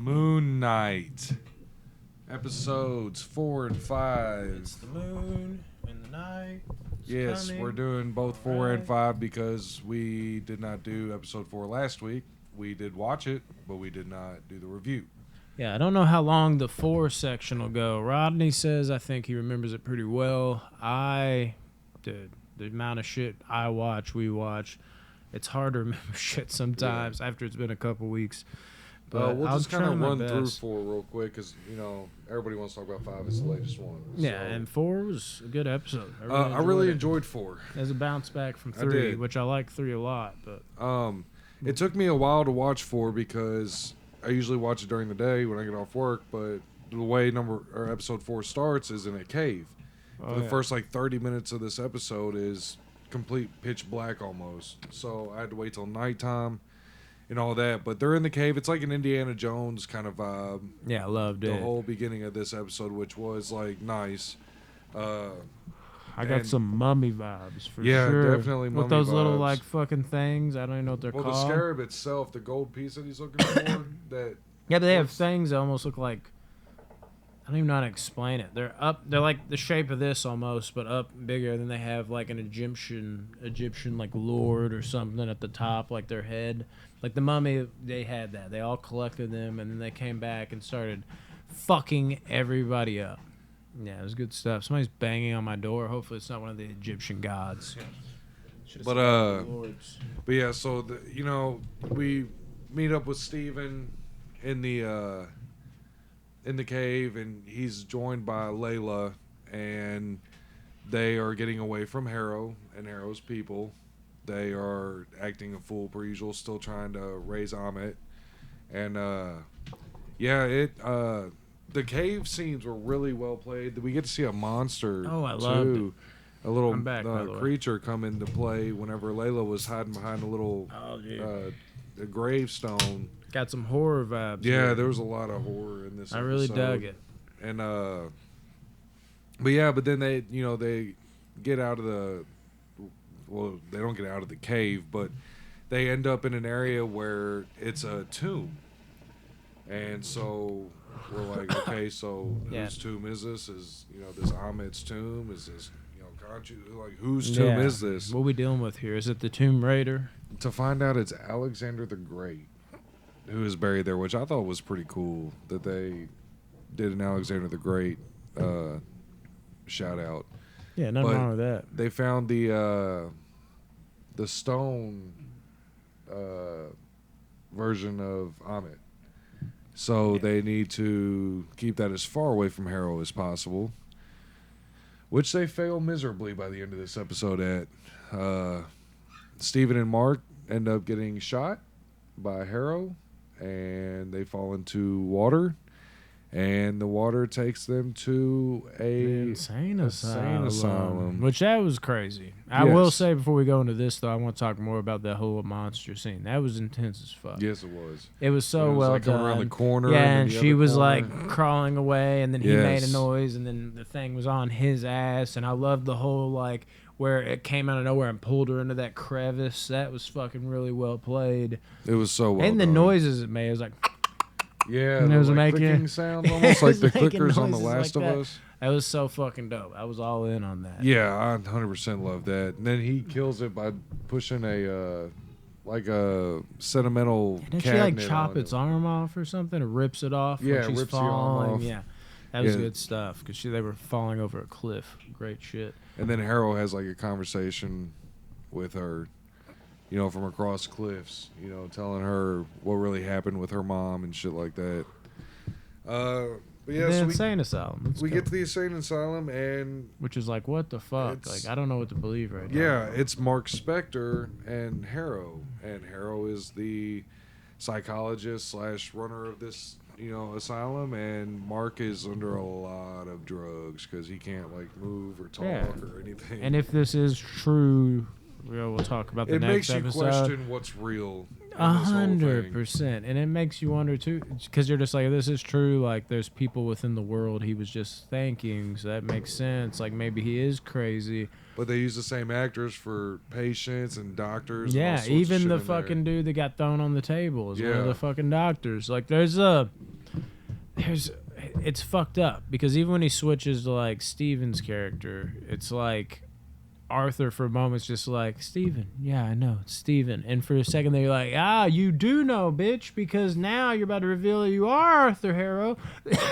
Moon Knight. Episodes 4 and 5. It's the moon and the night. Yes, coming. we're doing both 4 and Alright. 5 because we did not do episode 4 last week. We did watch it, but we did not do the review. Yeah, I don't know how long the 4 section will go. Rodney says I think he remembers it pretty well. The amount of shit we watch, it's hard to remember shit sometimes after it's been a couple weeks. But We'll I'll just kind try of my run through best. 4 real quick because, everybody wants to talk about 5. It's the latest one. Yeah, So, and 4 was a good episode. I really it. enjoyed 4. As a bounce back from I 3, did. which I like 3 a lot. But It took me a while to watch 4 because I usually watch it during the day when I get off work, but the way episode 4 starts is in a cave. The first 30 minutes of this episode is complete pitch black almost. So I had to wait till nighttime and all that. But they're in the cave. It's like an Indiana Jones kind of vibe. yeah, I loved The it. whole beginning of this episode, which was nice. I got and- some mummy vibes for Yeah, sure. definitely With mummy those little vibes. fucking things. I don't even know what they're Well, the called. scarab itself, the gold piece that he's looking for, that Yeah, but they have What's- things that almost look like, I don't even know how to explain it. They're like the shape of this almost, but up bigger. Then they have like an Egyptian like lord or something at the top, like their head. Like the mummy, they had that. They all collected them, and then they came back and started fucking everybody up. Yeah, it was good stuff. Somebody's banging on my door. Hopefully, it's not one of the Egyptian gods. But Lords. But yeah, so we meet up with Steven in the cave, and he's joined by Layla, and they are getting away from Harrow and Harrow's people. They are acting a fool per usual, still trying to raise Amit, and the cave scenes were really well played. We get to see a monster. Oh, I loved it. A little I'm back, by the way. creature come into play whenever Layla was hiding behind a little Oh, dude. a gravestone. Got some horror vibes. Yeah, here. there was a lot of horror in this. I really episode. dug it. And but then they get out of the. Well, they don't get out of the cave, but they end up in an area where it's a tomb. And so we're like, okay, so Yeah. whose tomb is this? Is this Amit's tomb? Is this Khonshu? Like, whose tomb is this? What we dealing with here? Is it the Tomb Raider? To find out, it's Alexander the Great who is buried there, which I thought was pretty cool that they did an Alexander the Great shout out. Yeah, nothing But- wrong with that. They found the stone version of Amit, so they need to keep that as far away from Harrow as possible, which they fail miserably by the end of this episode. Stephen and Mark end up getting shot by Harrow, and they fall into water, and the water takes them to a Insane asylum. asylum. Which that was crazy. I will Yes. say before we go into this though, I want to talk more about that whole monster scene. That was intense as fuck. Yes, it was. It was so It was, well coming done. around the corner. Yeah, then and the she other was corner. like crawling away, and then he made a Yes. noise, and then the thing was on his ass, and I loved the whole like where it came out of nowhere and pulled her into that crevice. That was fucking really well played. It was so well and the done. noises it made, it was like Yeah, And it the, was like, making- clicking sounds, almost like the making clickers on The noises Last like of that. Us. that was so fucking dope. I was all in on that. Yeah, I 100% love that. And then he kills it by pushing a sentimental Didn't she cabinet like chop on its him. arm off or something, or rips it off? Yeah, when she's rips the arm falling. off. Yeah, that was Yeah. good stuff because they were falling over a cliff. Great shit. And then Harrow has like a conversation with her, from across cliffs, telling her what really happened with her mom and shit like that. But yeah, the so insane asylum. Let's we go. get to the insane asylum, and Which is like, what the fuck? It's- Like, I don't know what to believe right now. yeah, it's Mark Spector and Harrow is the psychologist / runner of this asylum, and Mark is under a lot of drugs because he can't like move or talk Yeah. or anything. And if this is true, we'll talk about the it next makes you episode. question what's real. in this whole thing. 100%, and it makes you wonder too, because you're just like, this is true. Like, there's people within the world he was just thanking, so that makes sense. Like, maybe he is crazy. But they use the same actors for patients and doctors. and all Yeah, sorts of even shit the in there. fucking dude that got thrown on the table is one Yeah. of the fucking doctors. Like, there's a it's fucked up because even when he switches to like Steven's character, it's like Arthur for a moment's just like, Steven, yeah, I know, it's Steven. And for a second they're like, you do know, bitch, because now you're about to reveal you are Arthur Harrow.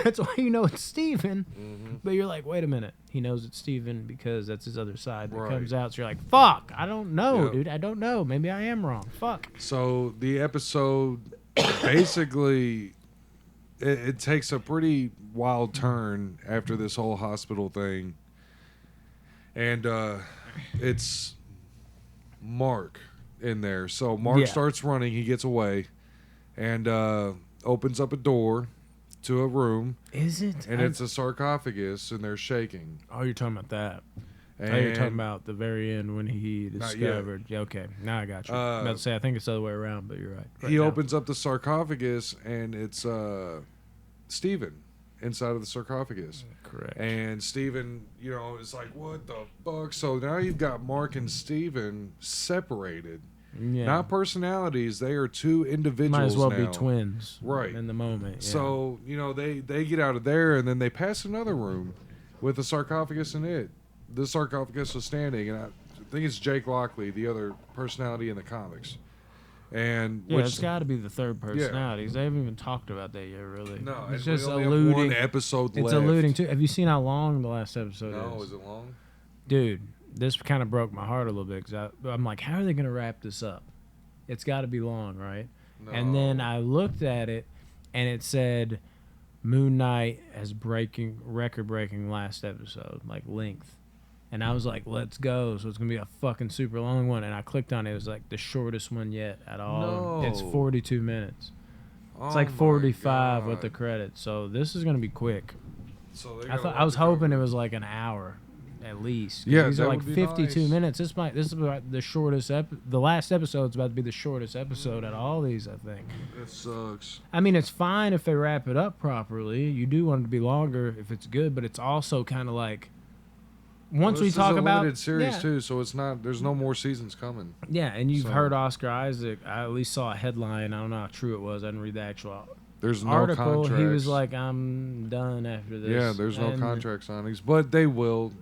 That's why you know it's Steven. Mm-hmm. But you're like, wait a minute. He knows it's Steven because that's his other side that Right. comes out. So you're like, fuck, I don't know, Yep. dude. I don't know. Maybe I am wrong. Fuck. So the episode basically it takes a pretty wild turn after this whole hospital thing, and it's Mark in there. So Mark Yeah. starts running. He gets away and opens up a door to a room, Is it? and it's a sarcophagus, and they're shaking. Oh, you're talking about that. And Oh, you're talking about the very end when he Not yet. discovered. Yeah, okay. Now I got you. I'm about to say, I think it's the other way around, but you're right. he now. opens up the sarcophagus, and it's Stephen inside of the sarcophagus. Correct. And Steven, is like, what the fuck? So now you've got Mark and Steven separated. Yeah. Not personalities. They are two individuals Might as well now. be twins. Right. In the moment. Yeah. So, they get out of there, and then they pass another room with a sarcophagus in it. The sarcophagus was standing, and I think it's Jake Lockley, the other personality in the comics. And yeah, which, it's got to be the third personality. 'Cause they haven't even talked about that yet, really. no, it's we just only have alluding. one episode It's left. alluding to. Have you seen how long the last episode No, is? is it long? Dude, this kind of broke my heart a little bit because I'm like, how are they going to wrap this up? It's got to be long, right? No. And then I looked at it, and it said Moon Knight has record-breaking last episode, like length. And I was like, let's go. So it's going to be a fucking super long one. And I clicked on it. It was like the shortest one yet at all. No. It's 42 minutes. It's Oh like my 45 with God. the credits. So this is going to be quick. So they I got a thought lot I was to cover. hoping it was like an hour at least. 'Cause Yeah, these that are like would be 52 nice. minutes. This is about the shortest the last episode's about to be the shortest episode out of all these, I think. It sucks. I mean, it's fine if they wrap it up properly. You do want it to be longer if it's good, but it's also kind of like once Well, we this talk is a about limited series yeah, too, so it's not. There's no more seasons coming. yeah, and you've So- heard Oscar Isaac. I at least saw a headline. I don't know how true it was. I didn't read the actual There's no article. contracts. He was like, "I'm done after this." yeah, there's no And- contract signings, but they will.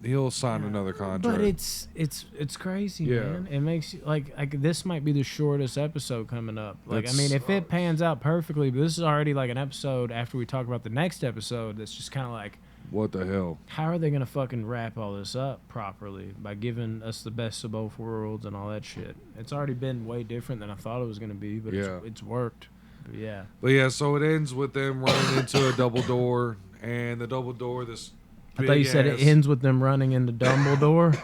He'll sign another contract. But it's crazy, Yeah. man. It makes you like this might be the shortest episode coming up. Like, I That mean, if it sucks. pans out perfectly, but this is already like an episode after we talk about the next episode. That's just kind of like, What the hell? how are they gonna fucking wrap all this up properly by giving us the best of both worlds and all that shit? It's already been way different than I thought it was gonna be, but Yeah. it's worked. But yeah. But yeah, so it ends with them running into a double door, and the double door. This. I thought you said it big-ass- ends with them running into Dumbledore.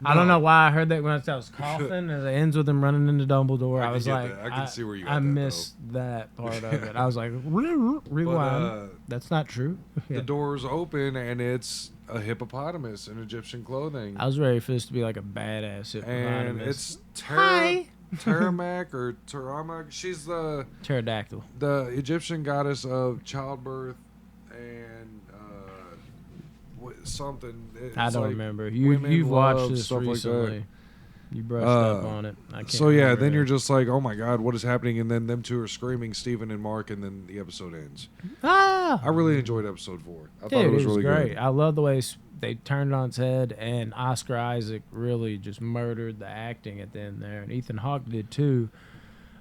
I don't know why I heard that when I was coughing. And it ends with them running into Dumbledore. I I can was get like, that. I can see where you got I that, missed that part of it. I was like, rewind. But, That's not true. the Yeah. doors open, and it's a hippopotamus in Egyptian clothing, I was ready for this to be like a badass and hippopotamus. it's Hi. Taramak or Taramak. She's the Pterodactyl. Egyptian goddess of childbirth and something. It's I don't like remember. women You've watched love, this stuff like that. recently. You brushed up Uh, on it. I can't So yeah, remember then it. you're just like, oh my god, what is happening? And then them two are screaming, Stephen and Mark, and then the episode ends. Ah! I really enjoyed episode 4. I thought Dude, it was really great. good. I love the way they turned it on its head, and Oscar Isaac really just murdered the acting at the end there, and Ethan Hawke did too.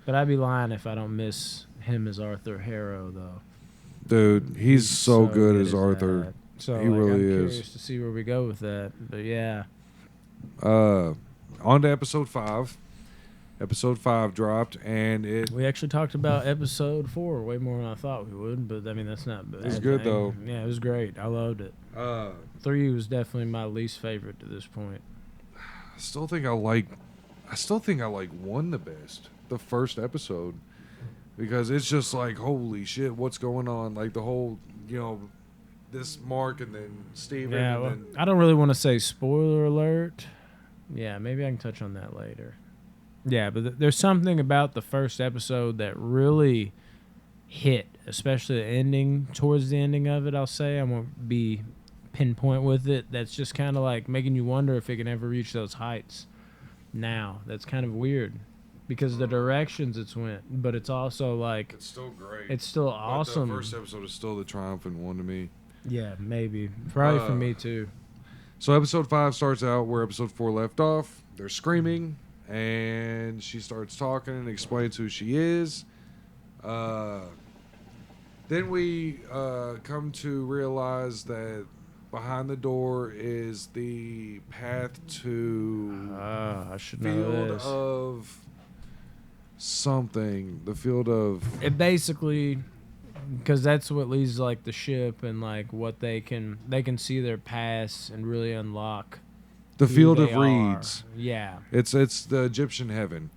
But I'd be lying if I don't miss him as Arthur Harrow, though. Dude, he's so good as Arthur. that. So He like, really I'm is. curious to see where we go with that. But yeah, On to episode 5. Episode 5 dropped, and it we actually talked about episode 4 way more than I thought we would. But I mean, that's not bad. was good, thing. though. Yeah, it was great. I loved it. 3 was definitely my least favorite to this point. I still think I like 1 the best. The first episode, because it's just like, holy shit, what's going on? Like the whole, this Mark and then Steven. Yeah, and well, then, I don't really want to say spoiler alert. Yeah, maybe I can touch on that later. Yeah, but there's something about the first episode that really hit, especially the ending, towards the ending of it, I'll say. I won't be pinpoint with it. That's just kind of like making you wonder if it can ever reach those heights now. That's kind of weird. because the directions it's went, but it's also like It's still great. it's still But awesome. the first episode is still the triumphant one to me. Yeah, maybe. Probably for me too. So episode 5 starts out where episode 4 left off. They're screaming, and she starts talking and explains who she is. Then we come to realize that behind the door is the path to I should field know this. of something. The field of It basically, because that's what leads to, like, the ship and like what they can see their past and really unlock the who field they of reeds. are. Yeah. It's the Egyptian heaven,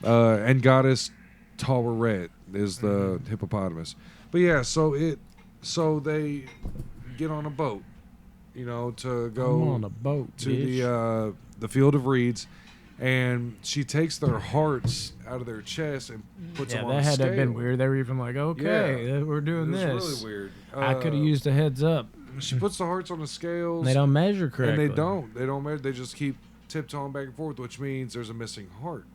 and goddess Taweret is the hippopotamus. But yeah, so they get on a boat, you know, to go I'm on a boat to bitch. the field of reeds, and she takes their hearts out of their chest and puts Yeah, them on that a had to scale. have been weird. They were even like, okay, Yeah. we're doing It was this. really weird. I could have used a heads up. She puts the hearts on the scales. They don't measure correctly. And they don't measure. They just keep tiptoeing back and forth, which means there's a missing heart,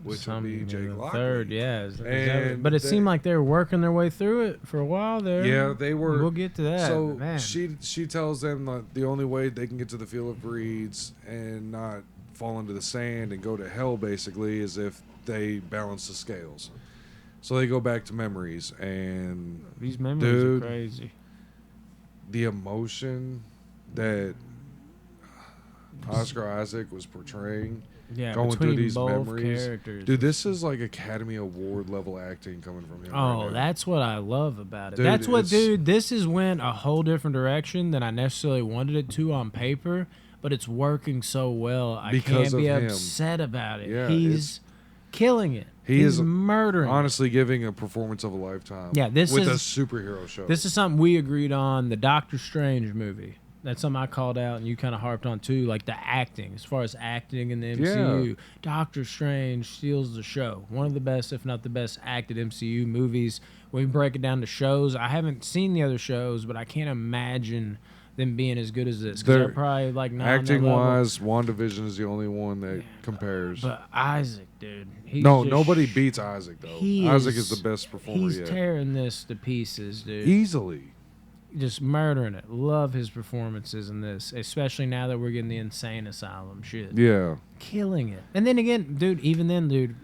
which would be Jake the Lockley. third, yeah. And But it they- seemed like they were working their way through it for a while there. Yeah, they were. We'll get to that. So but man. she tells them that the only way they can get to the field of reeds and not fall into the sand and go to hell basically is if they balance the scales. So they go back to memories, and These memories dude, are crazy. the emotion that Oscar Isaac was portraying, Yeah, going through between these both memories. characters. Dude, this is like Academy Award level acting coming from him. Oh, right now. that's what I love about it. Dude, That's what, it's- dude. This is went a whole different direction than I necessarily wanted it to on paper, but it's working so well. I Because can't be of him. upset about it. Yeah, He's killing it. He He's is murdering. it. honestly giving a performance of a lifetime. Yeah, this with is- a superhero show. This is something we agreed on. The Doctor Strange movie. That's something I called out, and you kind of harped on too, like the acting. As far as acting in the MCU, Doctor Strange steals the show. One of the best, if not the best, acted MCU movies. When we break it down to shows, I haven't seen the other shows, but I can't imagine them being as good as this. 'Cause they're probably like not on that acting level. wise, WandaVision is the only one that compares. But Isaac, dude, he's No, just nobody beats Isaac though. he Isaac is is- the best performer He's yet. tearing this to pieces, dude. Easily. Just murdering it. Love his performances in this, especially now that we're getting the insane asylum shit. Yeah. Killing it. And then again, dude, even then, dude,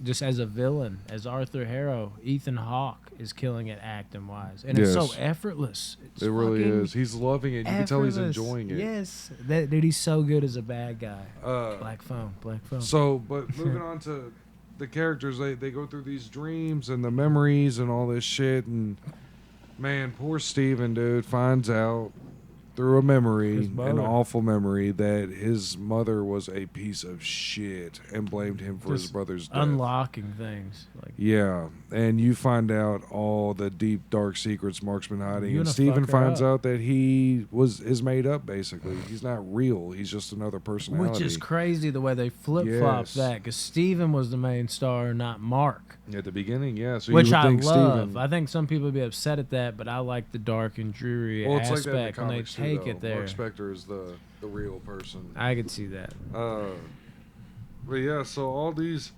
just as a villain, as Arthur Harrow, Ethan Hawke is killing it acting wise, and it's so Yes. effortless. It's It really fucking is. He's loving it. You can tell he's effortless. enjoying it. Yes, that dude, he's so good as a bad guy. Uh, Black phone. So, but moving on to the characters, they go through these dreams and the memories and all this shit, and man, poor Steven, dude, finds out through a memory, His an mother. awful memory, that his mother was a piece of shit and blamed him for his Just brother's death. Unlocking things like Yeah, and you find out all the deep, dark secrets Mark's been hiding, You and gonna Steven fuck her finds up. out that he is made up. Basically, he's not real. He's just another personality. which is crazy the way they flip flop Yes. that because Steven was the main star, not Mark. At the beginning, yeah. So Which you would I think love. Steven, I think some people would be upset at that, but I like the dark and dreary well, it's like aspect that in the when they comics too, take though. it there. Mark Spector is the real person. I could see that. But yeah, so all these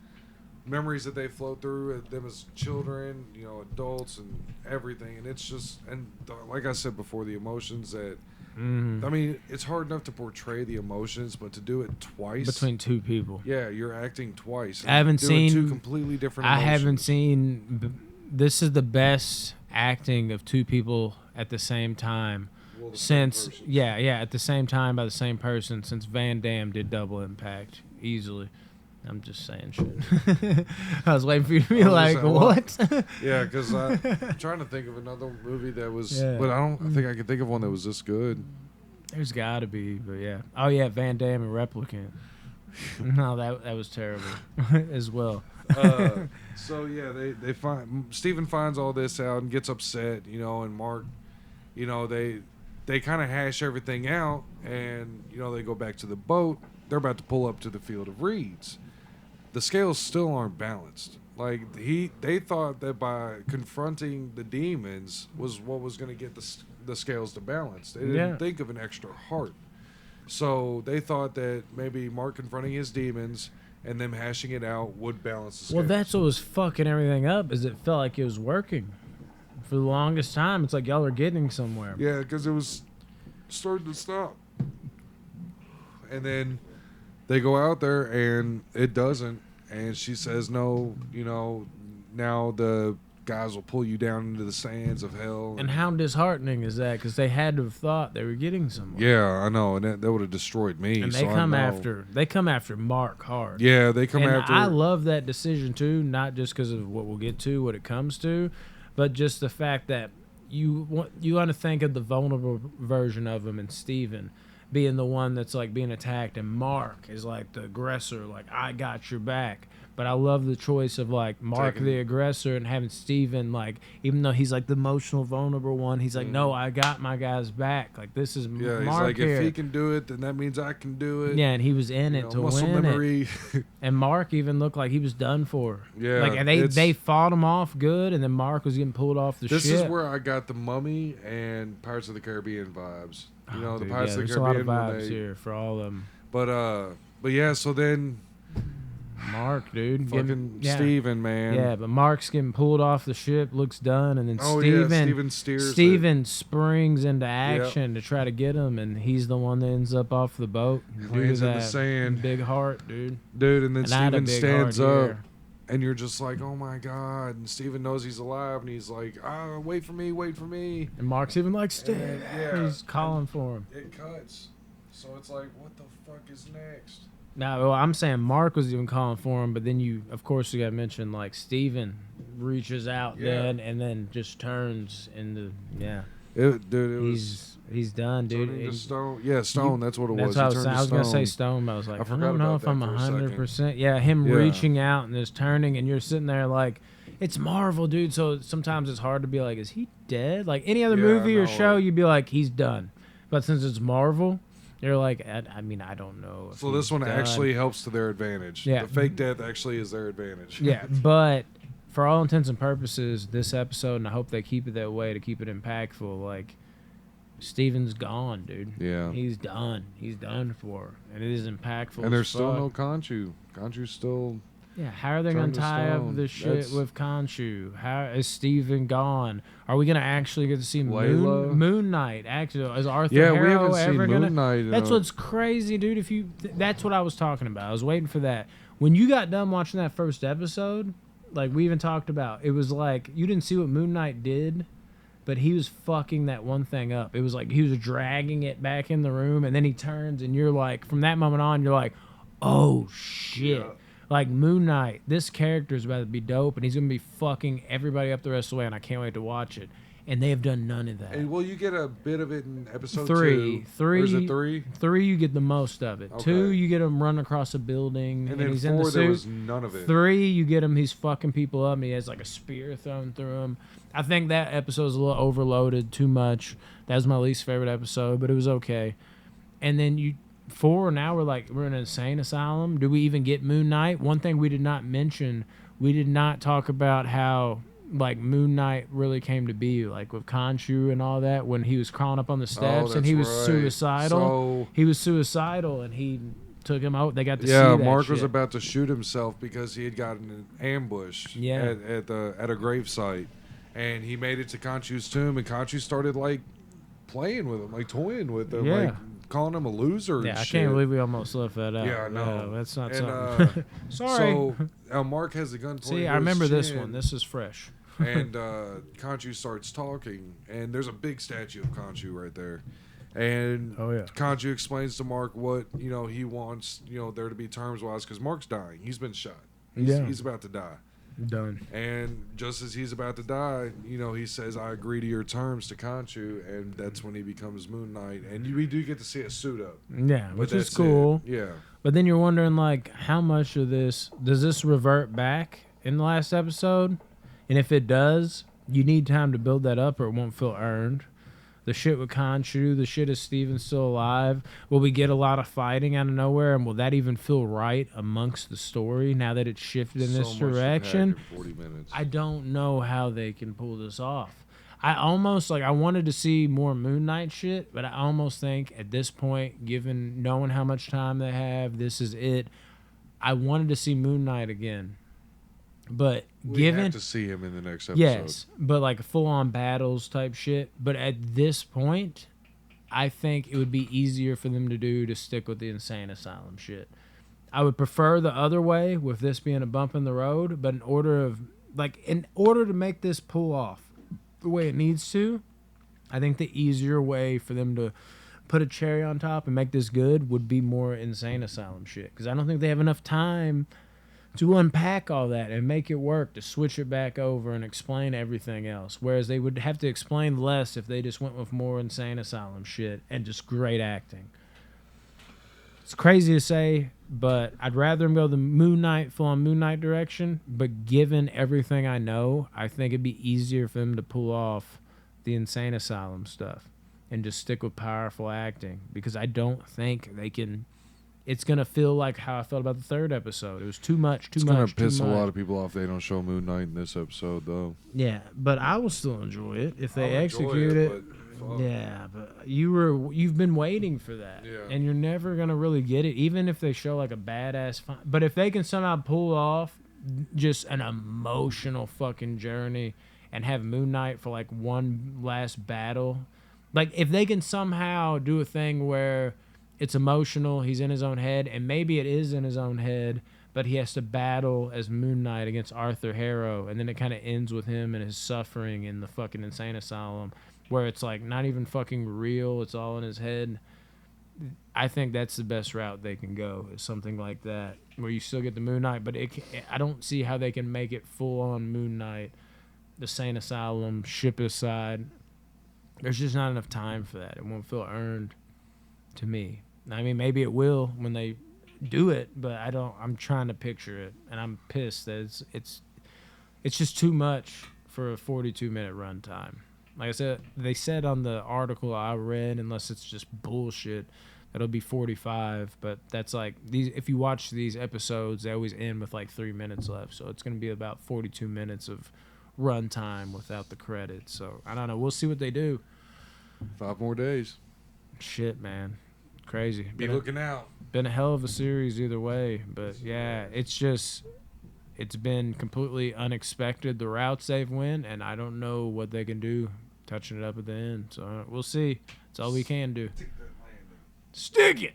memories that they flow through, them as children, you know, adults, and everything, and it's just, and like I said before, the emotions that. Mhm. I mean, it's hard enough to portray the emotions, but to do it twice. Between two people. Yeah, you're acting twice. I haven't doing two seen- completely different. I haven't emotions. seen. This is the best acting of two people at the same time Well, the same since person. yeah at the same time by the same person since Van Damme did Double Impact easily. I'm just saying shit. I was waiting for you to be I was like, just saying, well, what? Yeah, because I'm trying to think of another movie that was, Yeah. but I don't think I can think of one that was this good. There's got to be, but yeah. Oh yeah, Van Damme and Replicant. No, that was terrible as well. So yeah, they find Steven finds all this out and gets upset, you know, and Mark, you know, they kind of hash everything out, and you know they go back to the boat. They're about to pull up to the field of reeds. The scales still aren't balanced. Like they thought that by confronting the demons was what was going to get the scales to balance. They didn't Yeah. think of an extra heart. So they thought that maybe Mark confronting his demons and them hashing it out would balance the Well, scale. that's what was fucking everything up. Is it felt like it was working for the longest time. It's like y'all are getting somewhere. Yeah, because it was starting to stop. And then they go out there and it doesn't. And she says, no, you know, now the guys will pull you down into the sands of hell. And how disheartening is that? Because they had to have thought they were getting somewhere. Yeah, I know. And that would have destroyed me. And they so come I know. after Mark hard. Yeah, they come and after. I love that decision too, not just because of what we'll get to, what it comes to, but just the fact that you want to think of the vulnerable version of him and Steven being the one that's like being attacked, and Mark is like the aggressor, like I got your back. But I love the choice of like Mark the aggressor and having Steven like, even though he's like the emotional vulnerable one, he's like, no, I got my guy's back. Like this is Yeah, Mark he's like, here. if he can do it, then that means I can do it. Yeah, and he was in You it know, to muscle win memory. it. And Mark even looked like he was done for. Yeah, like and they fought him off good, and then Mark was getting pulled off the ship. This is where I got the Mummy and Pirates of the Caribbean vibes. You know, the Dude, Pirates yeah, of the there's a lot Caribbean. of when vibes they- here for all of them. But yeah, so then Mark, dude, fucking Steven, man. Yeah, but Mark's getting pulled off the ship, looks done, and then Oh yeah, Steven Steven steers. Steven springs into action to try to get him, and he's the one that ends up off the boat. Lands in the sand. Big heart, dude. Dude, and then And I had a Steven big stands heart up, here. and you're just like, oh my god. And Steven knows he's alive, and he's like, wait for me, wait for me. And Mark's even like, Steve. yeah, He's calling for him. It cuts. So it's like, what the fuck is next? Now, well, I'm saying Mark was even calling for him, but then you, of course, you got to mention like Steven reaches out then and then just turns into Dude, it was. he's done, dude. Turning to And stone. Yeah, Stone. That's what it that's was. what I He was turned saying. to I was gonna say stone. Stone, but I was like, I forgot don't know about if I'm that for a 100%. Yeah, him Yeah. reaching out and just turning, and you're sitting there like, it's Marvel, dude. So sometimes it's hard to be like, is he dead? Like any other Yeah, movie or no, show, you'd be like, he's done. But since it's Marvel, you're like, I mean, I don't know. If So this he's one done. actually helps to their advantage. Yeah. The fake death actually is their advantage. Yeah, but for all intents and purposes, this episode, and I hope they keep it that way to keep it impactful, like, Steven's gone, dude. Yeah. He's done. He's done for. And it is impactful. And there's as still fuck. no Khonshu. Khonshu's still. Yeah, how are they going turned to to tie up stone. the shit That's- with Khonshu? How is Steven gone? Are we going to actually get to see Layla? Moon Knight? Actually, is Arthur Yeah, we Harrow haven't seen ever going to... Moon Knight. That's what's crazy, dude. If you, that's what I was talking about. I was waiting for that. When you got done watching that first episode, like we even talked about, it was like you didn't see what Moon Knight did, but he was fucking that one thing up. It was like he was dragging it back in the room, and then he turns, and you're like, from that moment on, you're like, oh shit. Yeah. Like Moon Knight, this character is about to be dope, and he's gonna be fucking everybody up the rest of the way, and I can't wait to watch it. And they have done none of that. And will you get a bit of it in episode Three. 2? Three. Or is it 3? 3, you get the most of it. Okay. 2, you get him running across a building, And and then he's 4, in the there suit. was none of it. 3, you get him, he's fucking people up, and he has like a spear thrown through him. I think that episode's a little overloaded, too much. That was my least favorite episode, but it was okay. And then 4, now we're in an insane asylum. Do we even get Moon Knight? One thing we did not mention, we did not talk about how like Moon Knight really came to be, like with Khonshu and all that, when he was crawling up on the steps and that's he was right. suicidal. So, He was suicidal, and he took him out. They got to see yeah, that Mark shit. was about to shoot himself because he had gotten ambushed Yeah. at a grave site. And he made it to Khonshu's tomb, and Khonshu started like playing with him, like toying with him, Yeah. like calling him a loser Yeah, and I shit. can't believe we almost left that out. Yeah, I know. that's not And, something. Sorry. So Mark has the gun pointed See, at I his remember this chin, one. This is fresh. and Khonshu starts talking, and there's a big statue of Khonshu right there. And Oh, yeah. Khonshu explains to Mark what he wants there to be terms wise, because Mark's dying. He's been shot. He's about to die. Done. And just as he's about to die, he says, "I agree to your terms" to Khonshu, and that's when he becomes Moon Knight. And we do get to see a suit up, Yeah, but which is that's cool. it. Yeah. But then you're wondering, like, how much of this does this revert back in the last episode? And if it does, you need time to build that up, or it won't feel earned. The shit with Khonshu, the shit is Steven still alive. Will we get a lot of fighting out of nowhere, and will that even feel right amongst the story now that it's shifted in this So much to pack direction? in 40 minutes. I don't know how they can pull this off. I almost I wanted to see more Moon Knight shit, but I almost think at this point, given knowing how much time they have, this is it. I wanted to see Moon Knight again, but We given have to see him in the next episode. yes, but like full on battles type shit. But at this point, I think it would be easier for them to stick with the insane asylum shit. I would prefer the other way, with this being a bump in the road. But in order to make this pull off the way it needs to, I think the easier way for them to put a cherry on top and make this good would be more insane asylum shit. Because I don't think they have enough time to unpack all that and make it work, to switch it back over and explain everything else. Whereas they would have to explain less if they just went with more insane asylum shit and just great acting. It's crazy to say, but I'd rather them go the Moon Knight, full-on Moon Knight direction. But given everything I know, I think it'd be easier for them to pull off the insane asylum stuff and just stick with powerful acting, because I don't think they can. It's gonna feel like how I felt about the third episode. It was too much. It's gonna piss a lot of people off. They don't show Moon Knight in this episode, though. Yeah, but I will still enjoy it if they execute it. Yeah, but you've been waiting for that, and you're never gonna really get it, even if they show like a badass. But if they can somehow pull off just an emotional fucking journey and have Moon Knight for like one last battle, like if they can somehow do a thing where it's emotional, he's in his own head, and maybe it is in his own head, but he has to battle as Moon Knight against Arthur Harrow, and then it kind of ends with him and his suffering in the fucking insane asylum, where it's like not even fucking real, it's all in his head. I think that's the best route they can go, is something like that, where you still get the Moon Knight, but I don't see how they can make it full-on Moon Knight, the insane asylum, ship aside. There's just not enough time for that. It won't feel earned to me. I mean, maybe it will when they do it, but I don't. I'm trying to picture it, and I'm pissed that it's just too much for a 42-minute runtime. Like I said, they said on the article I read, unless it's just bullshit, that'll be 45. But that's like these. If you watch these episodes, they always end with like 3 minutes left, so it's gonna be about 42 minutes of runtime without the credits. So I don't know. We'll see what they do. 5 more days. Shit, man. Crazy. Be looking out. Been a hell of a series either way, but yeah, it's been completely unexpected the routes they've went, and I don't know what they can do touching it up at the end. So we'll see. That's all we can do. Stick it.